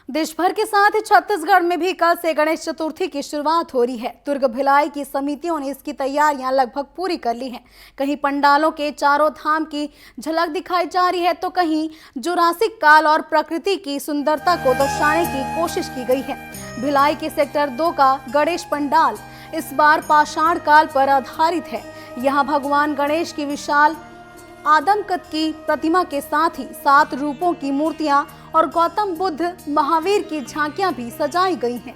देश भर के साथ ही छत्तीसगढ़ में भी कल से गणेश चतुर्थी की शुरुआत हो रही है। दुर्ग भिलाई की समितियों ने इसकी तैयारियां लगभग पूरी कर ली हैं। कहीं पंडालों के चारों धाम की झलक दिखाई जा रही है, तो कहीं जुरासिक काल और प्रकृति की सुंदरता को दर्शाने की कोशिश की गई है। भिलाई के सेक्टर 2 का गणेश पंडाल इस बार पाषाण काल पर आधारित है। यहाँ भगवान गणेश की विशाल आदमकद की प्रतिमा के साथ ही 7 रूपों की मूर्तियां और गौतम बुद्ध महावीर की झांकियां भी सजाई गई हैं।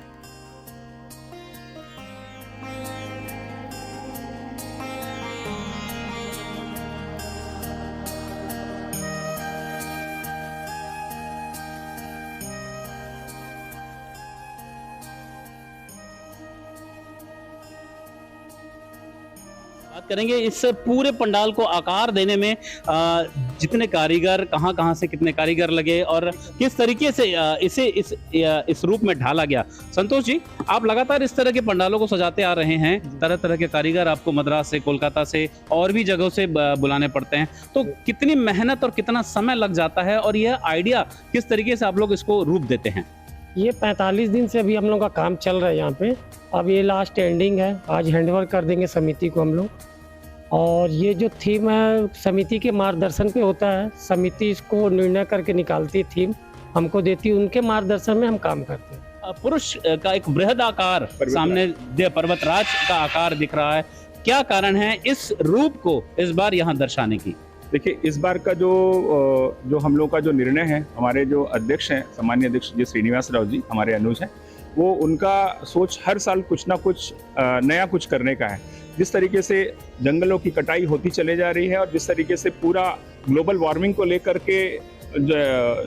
बात करेंगे इस पूरे पंडाल को आकार देने में जितने कारीगर कहां से कितने कारीगर लगे और किस तरीके से इसे इस रूप में ढाला गया। संतोष जी, आप लगातार इस तरह के पंडालों को सजाते आ रहे हैं। तरह तरह के कारीगर आपको मद्रास से, कोलकाता से और भी जगहों से बुलाने पड़ते हैं, तो कितनी मेहनत और कितना समय लग जाता है और यह आइडिया किस तरीके से आप लोग इसको रूप देते हैं? ये 45 दिन से अभी हम लोग का काम चल रहा है यहाँ पे। अब ये लास्ट एंडिंग है, आज हैंडओवर कर देंगे समिति को हम लोग। और ये जो थीम है समिति के मार्गदर्शन पे होता है। समिति इसको निर्णय करके निकालती है, थीम हमको देती है, उनके मार्गदर्शन में हम काम करते हैं। पुरुष का एक बृहद आकार सामने पर्वतराज का आकार दिख रहा है, क्या कारण है इस रूप को इस बार यहाँ दर्शाने की? देखिए, इस बार का जो हम लोग का जो निर्णय है, हमारे जो अध्यक्ष हैं, सामान्य अध्यक्ष जी श्रीनिवास राव जी, हमारे अनुज हैं, वो उनका सोच हर साल कुछ ना कुछ नया कुछ करने का है। जिस तरीके से जंगलों की कटाई होती चले जा रही है और जिस तरीके से पूरा ग्लोबल वार्मिंग को लेकर के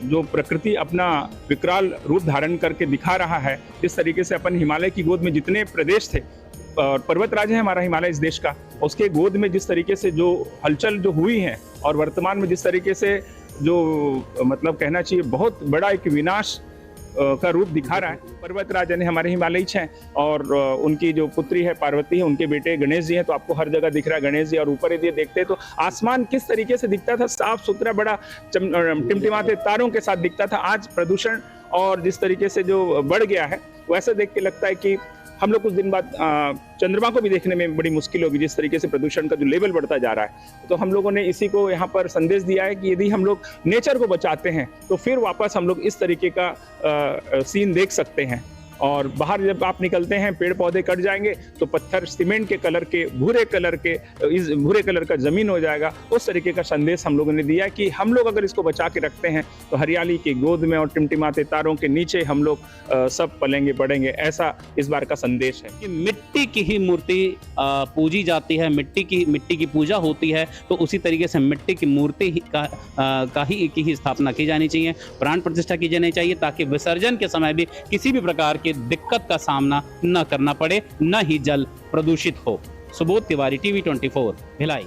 जो प्रकृति अपना विकराल रूप धारण करके दिखा रहा है, जिस तरीके से अपन हिमालय की गोद में जितने प्रदेश थे और पर्वतराज है हमारा हिमालय इस देश का, उसके गोद में जिस तरीके से जो हलचल जो हुई है और वर्तमान में जिस तरीके से जो मतलब कहना चाहिए बहुत बड़ा एक विनाश का रूप दिखा रहा है। पर्वतराज ने हमारे हिमालय हैं और उनकी जो पुत्री है पार्वती है, उनके बेटे गणेश जी हैं, तो आपको हर जगह दिख रहा है गणेश जी। और ऊपर यदि देखते हैं तो आसमान किस तरीके से दिखता था, साफ सुथरा बड़ा टिमटिमाते तारों के साथ दिखता था। आज प्रदूषण और जिस तरीके से जो बढ़ गया है, वैसा देख के लगता है कि हम लोग कुछ दिन बाद चंद्रमा को भी देखने में बड़ी मुश्किल होगी, जिस तरीके से प्रदूषण का जो लेवल बढ़ता जा रहा है। तो हम लोगों ने इसी को यहाँ पर संदेश दिया है कि यदि हम लोग नेचर को बचाते हैं तो फिर वापस हम लोग इस तरीके का सीन देख सकते हैं। और बाहर जब आप निकलते हैं, पेड़ पौधे कट जाएंगे तो पत्थर सीमेंट के कलर के, भूरे कलर का जमीन हो जाएगा। उस तरीके का संदेश हम लोगों ने दिया कि हम लोग अगर इसको बचा के रखते हैं तो हरियाली की गोद में और टिमटिमाते तारों के नीचे हम लोग सब पलेंगे बढ़ेंगे, ऐसा इस बार का संदेश है। कि मिट्टी की ही मूर्ति पूजी जाती है, मिट्टी की पूजा होती है, तो उसी तरीके से मिट्टी की मूर्ति की ही स्थापना की जानी चाहिए, प्राण प्रतिष्ठा की जानी चाहिए, ताकि विसर्जन के समय भी किसी भी प्रकार की दिक्कत का सामना न करना पड़े, न ही जल प्रदूषित हो। सुबोध तिवारी, TV 24, भिलाई।